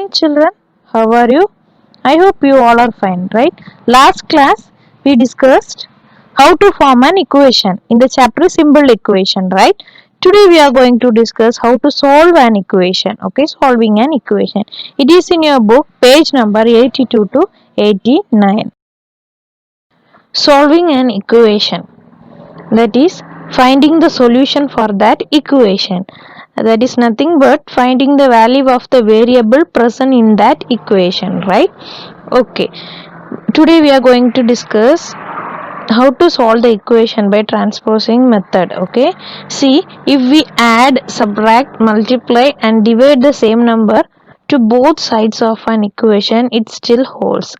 morning, children. How are you? I hope you all are fine, right? Last class we discussed how to form an equation in the chapter simple equation, right? Today we are going to discuss how to solve an equation. Okay, solving an equation. It is in your book, page number 82 to 89. Solving an equation. That is finding the solution for that equation. That is nothing but finding the value of the variable present in that equation, right? Okay, today we are going to discuss how to solve the equation by transposing method. Okay, see, if we add, subtract, multiply and divide the same number to both sides of an equation, it still holds.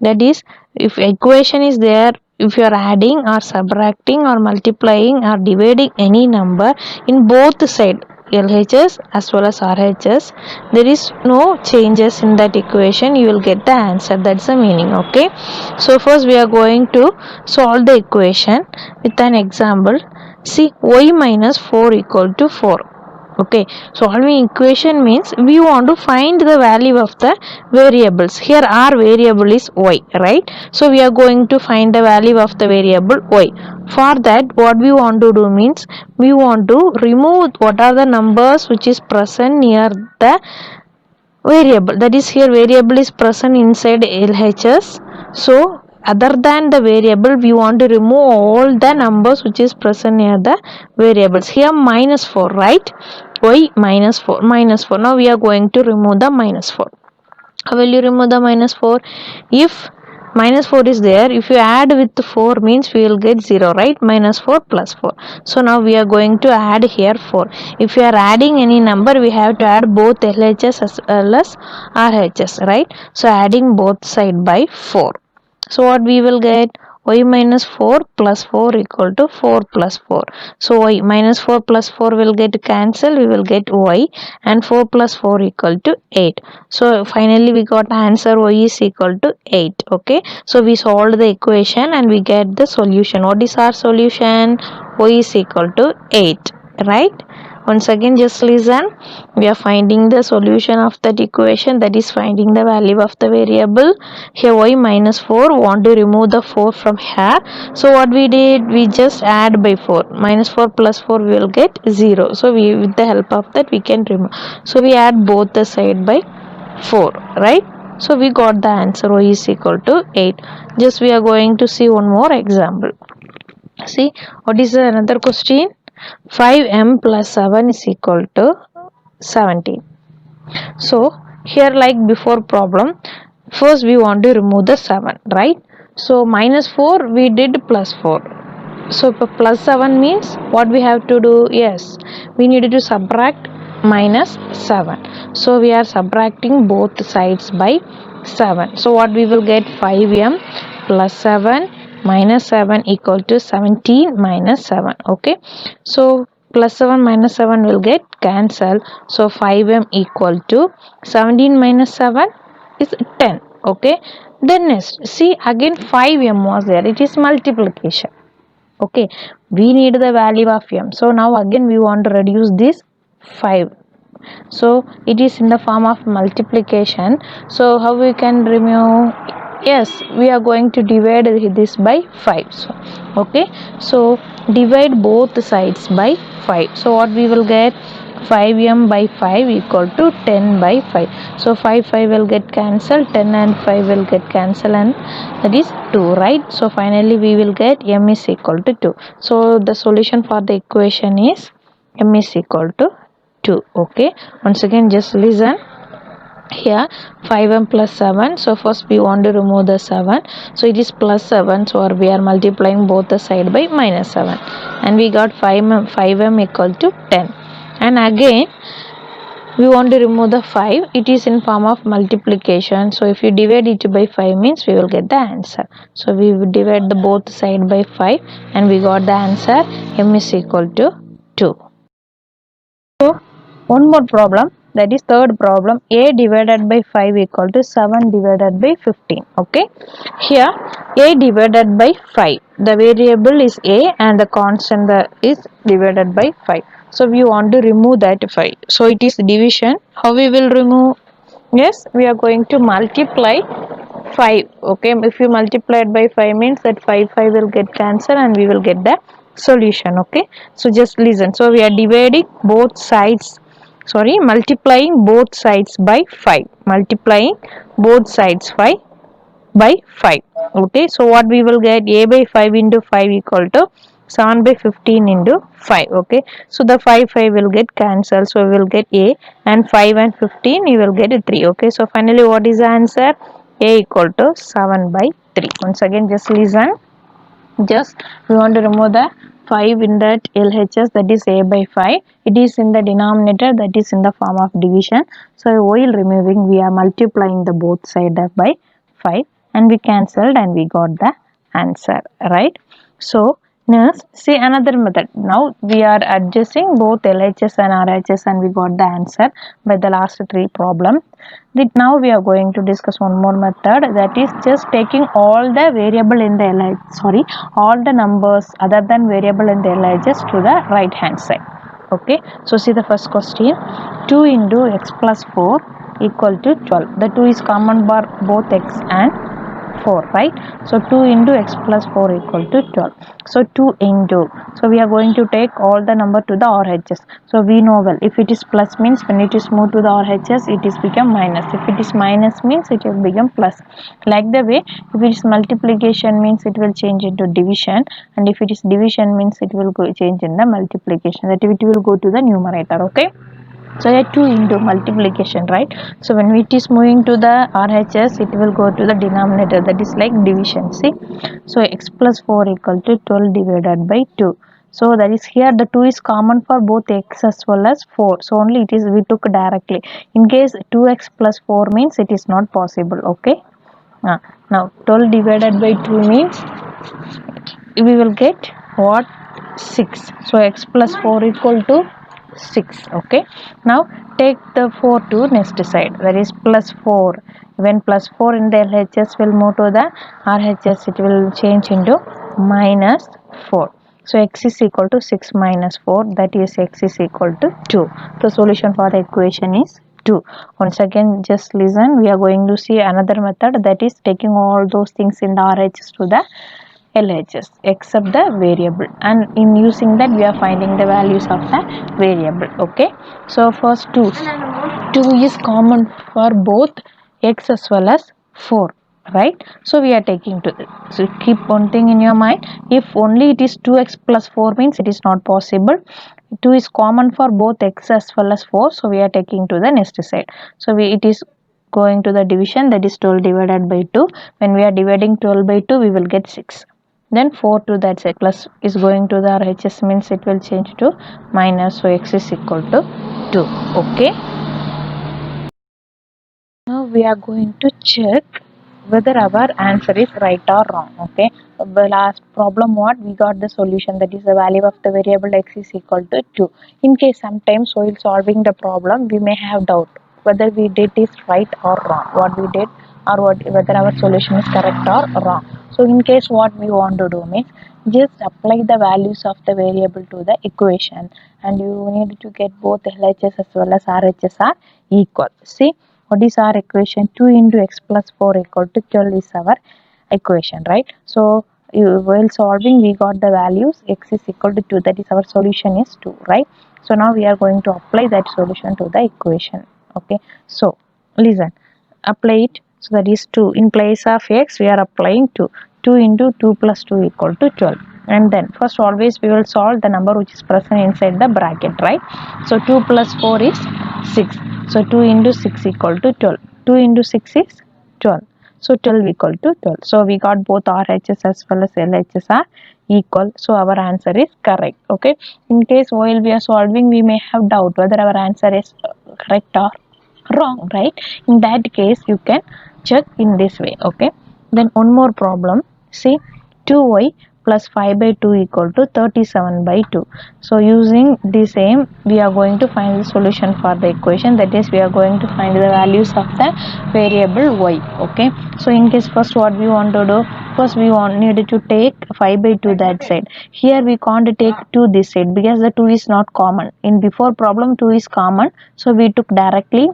That is, if equation is there, if you are adding or subtracting or multiplying or dividing any number in both side, LHS as well as RHS, there is no changes in that equation, you will get the answer. That's the meaning. Okay, so first we are going to solve the equation with an example. See, y minus 4 equal to 4. Okay, solving equation means we want to find the value of the variables. Here our variable is y, right? So we are going to find the value of the variable y. For that, what we want to do means we want to remove what are the numbers which is present near the variable. That is, here variable is present inside LHS. So other than the variable, we want to remove all the numbers which is present near the variables. Here minus 4, right? Y minus 4, minus 4. Now we are going to remove the minus 4. How will you remove the minus 4? If minus 4 is there, if you add with 4 means we will get 0, right? Minus 4 plus 4. So now we are going to add here 4. If you are adding any number, we have to add both LHS as well as RHS, right? So adding both side by 4. So what we will get? Y minus 4 plus 4 equal to 4 plus 4. So y minus 4 plus 4 will get cancelled. We will get y, and 4 plus 4 equal to 8. So finally we got answer y is equal to 8. Okay. So we solved the equation and we get the solution. What is our solution? Y is equal to 8. Right? Once again, just listen. We are finding the solution of that equation, that is finding the value of the variable. Here y minus 4, want to remove the 4 from here. So what we did, we just add by 4. Minus 4 plus 4 we will get 0. So we, with the help of that, we can remove. So we add both the side by 4, right? So we got the answer, y is equal to 8. Just we are going to see one more example. See, what is another question? 5m plus 7 is equal to 17. So here, like before problem, first we want to remove the 7, right? So minus 4 we did plus 4. So plus 7 means what we have to do? Yes, we needed to subtract minus 7. So we are subtracting both sides by 7. So what we will get? 5m plus 7 minus 7 equal to 17 minus 7. Okay, so plus 7 minus 7 will get cancelled. So 5m equal to 17 minus 7 is 10. Okay, then next, see, again 5m was there, it is multiplication. Okay, we need the value of m. So now again we want to reduce this 5. So it is in the form of multiplication. So how we can remove? Yes, we are going to divide this by 5. So okay, so divide both sides by 5. So what we will get? 5m by 5 equal to 10 by 5. So 5 will get cancelled, 10 and 5 will get cancelled, and that is 2, right? So finally we will get m is equal to 2. So the solution for the equation is m is equal to 2. Okay, once again just listen. Here 5m plus 7. So first we want to remove the 7. So it is plus 7. So we are multiplying both the side by minus 7. And we got 5m equal to 10. And again we want to remove the 5. It is in form of multiplication. So if you divide it by 5 means we will get the answer. So we will divide the both side by 5 and we got the answer, m is equal to 2. So one more problem, that is third problem. A divided by 5 equal to 7 divided by 15. Okay, here a divided by 5, the variable is a and the constant is divided by 5. So we want to remove that 5. So it is division. How we will remove? Yes, we are going to multiply 5. Okay, if you multiply it by 5 means that 5 will get cancelled and we will get the solution. Okay, so just listen. So we are dividing both sides, sorry, multiplying both sides by 5, multiplying both sides by 5. Okay, so what we will get, a by 5 into 5 equal to 7 by 15 into 5. Okay, so the 5 will get cancelled, so we will get a, and 5 and 15 you will get a 3. Okay, so finally what is the answer? A equal to 7 by 3. Once again just listen, just we want to remove the 5 in that LHS, that is a by 5. It is in the denominator, that is in the form of division. So while removing we are multiplying the both side by 5 and we cancelled and we got the answer, right? So next see another method. Now we are adjusting both LHS and RHS and we got the answer by the last 3 problems. Now we are going to discuss one more method, that is just taking all the variable in the all the numbers other than variable in the LHS to the right hand side. Okay, so see the first question, 2 into x plus 4 equal to 12. The 2 is common for both x and 4, right? So 2 into x plus 4 equal to 12. So 2 into, so we are going to take all the number to the RHS. So we know well, if it is plus means when it is moved to the RHS it is become minus, if it is minus means it will become plus. Like the way, if it is multiplication means it will change into division, and if it is division means it will go change in the multiplication, that it will go to the numerator. Okay, so yeah, 2 into multiplication, right? So when it is moving to the RHS it will go to the denominator, that is like division. See, so x plus 4 equal to 12 divided by 2. So that is here the 2 is common for both x as well as 4, so only it is we took directly. In case 2x plus 4 means it is not possible. Okay, now 12 divided by 2 means we will get what, 6. So x plus 4 equal to 6. Okay, now take the 4 to next side, that is plus 4. When plus 4 in the LHS will move to the RHS, it will change into minus 4. So x is equal to 6 minus 4, that is x is equal to 2. The solution for the equation is 2. Once again just listen, we are going to see another method, that is taking all those things in the RHS to the LHS except the variable, and in using that we are finding the values of the variable. Okay, so first 2 is common for both x as well as 4, right? So we are taking to this. So keep one thing in your mind, if only it is 2x plus 4 means it is not possible. 2 is common for both x as well as 4, so we are taking to the next side. So it is going to the division, that is 12 divided by 2. When we are dividing 12 by 2 we will get 6. Then 4 to that side, plus is going to the RHS means it will change to minus, so x is equal to 2. Okay, now we are going to check whether our answer is right or wrong. Okay, the last problem what we got the solution, that is the value of the variable x is equal to 2. In case sometimes while solving the problem we may have doubt whether we did is right or wrong, what we did, or whether our solution is correct or wrong. So in case what we want to do means just apply the values of the variable to the equation, and you need to get both LHS as well as RHS are equal. See, what is our equation? 2 into x plus 4 equal to 12 is our equation, right? So while solving we got the values, x is equal to 2, that is our solution is 2, right? So now we are going to apply that solution to the equation. Okay, so listen, apply it. So that is 2, in place of x we are applying 2. 2 into 2 plus 2 equal to 12, and then first always we will solve the number which is present inside the bracket, right? So 2 plus 4 is 6, so 2 into 6 equal to 12. 2 into 6 is 12, so 12 equal to 12. So we got both RHS as well as LHS are equal, so our answer is correct. Okay, in case while we are solving we may have doubt whether our answer is correct or wrong, right? In that case you can check in this way. Okay, then one more problem. See, 2y plus 5 by 2 equal to 37 by 2. So using the same we are going to find the solution for the equation, that is we are going to find the values of the variable y. Okay, so in case first what we want to do, first we needed to take 5 by 2 that side. Here we can't take 2 this side because the 2 is not common. In before problem 2 is common, so we took directly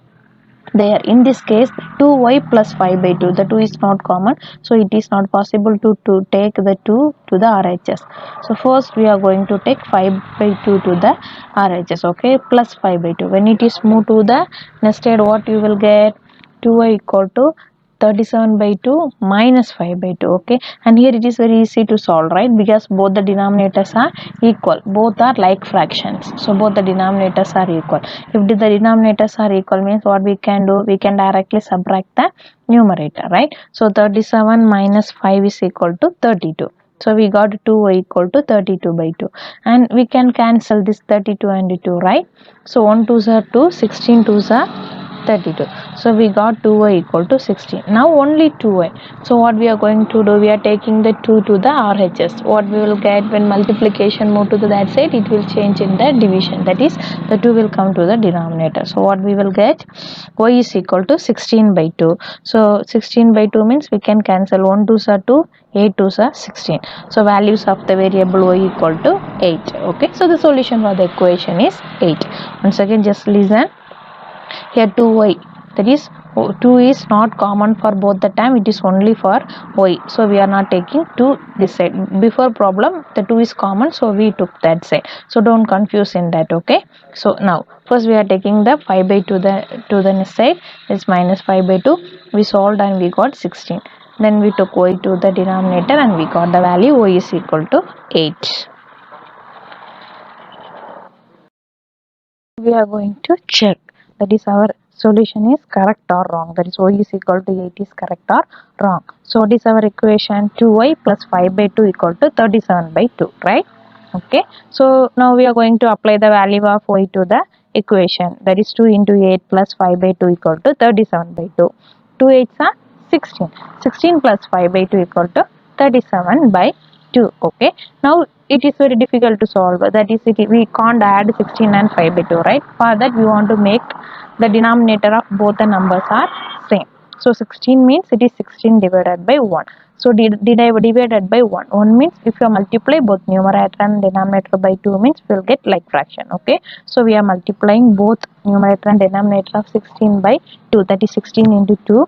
there. In this case 2y plus 5 by 2, the 2 is not common, so it is not possible to take the 2 to the RHS. So first we are going to take 5 by 2 to the RHS, okay, plus 5 by 2. When it is moved to the nested, what you will get? 2y equal to 37 by 2 minus 5 by 2, okay, and here it is very easy to solve, right, because both the denominators are equal, both are like fractions, so both the denominators are equal. If the denominators are equal means what we can do, we can directly subtract the numerator, right? So 37 minus 5 is equal to 32. So we got 2y equal to 32 by 2, and we can cancel this 32 and 2, right? So 1 2s are 2, 16 2s are 32. So we got 2y equal to 16. Now only 2y. So what we are going to do, we are taking the 2 to the RHS. What we will get when multiplication move to the that side, it will change in the division. That is, the 2 will come to the denominator. So what we will get, y is equal to 16 by 2. So 16 by 2 means we can cancel 1 2s are 2, 8 2s are 16. So values of the variable y equal to 8. Okay. So the solution for the equation is 8. Once again, just listen. Here 2y, that is 2 is not common for both the time, it is only for y, so we are not taking 2 this side. Before problem the 2 is common, so we took that side, so don't confuse in that, okay. So now first we are taking the 5 by 2 to the next side, is minus 5 by 2. We solved and we got 16. Then we took y to the denominator and we got the value y is equal to 8. We are going to check, that is our solution is correct or wrong, that is y is equal to 8 is correct or wrong. So what is our equation? 2y plus 5 by 2 equal to 37 by 2, right? Okay, so now we are going to apply the value of y to the equation, that is 2 into 8 plus 5 by 2 equal to 37 by 2. 2 8s are 16. 16 plus 5 by 2 equal to 37 by 2. Okay, now it is very difficult to solve, that is we can't add 16 and 5 by 2, right? For that we want to make the denominator of both the numbers are same. So 16 means it is 16 divided by 1. So divided by 1. 1 means if you multiply both numerator and denominator by 2 means we will get like fraction, okay. So we are multiplying both numerator and denominator of 16 by 2, that is 16 into 2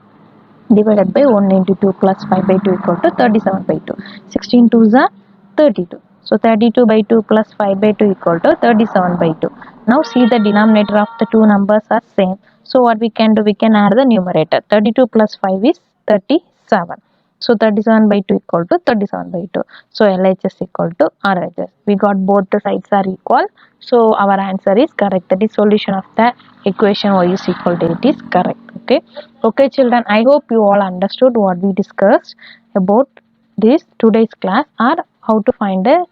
divided by 1 into 2 plus 5 by 2 equal to 37 by 2. 16 2s are 32. So 32 by 2 plus 5 by 2 equal to 37 by 2. Now see, the denominator of the two numbers are same. So what we can do, we can add the numerator. 32 plus 5 is 37. So 37 by 2 equal to 37 by 2. So LHS equal to RHS. We got both the sides are equal. So our answer is correct. That is solution of the equation y is equal to 8 is correct. Okay. Okay children, I hope you all understood what we discussed about this today's class, or how to find the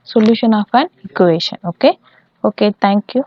solution of an equation. Okay. Okay, thank you.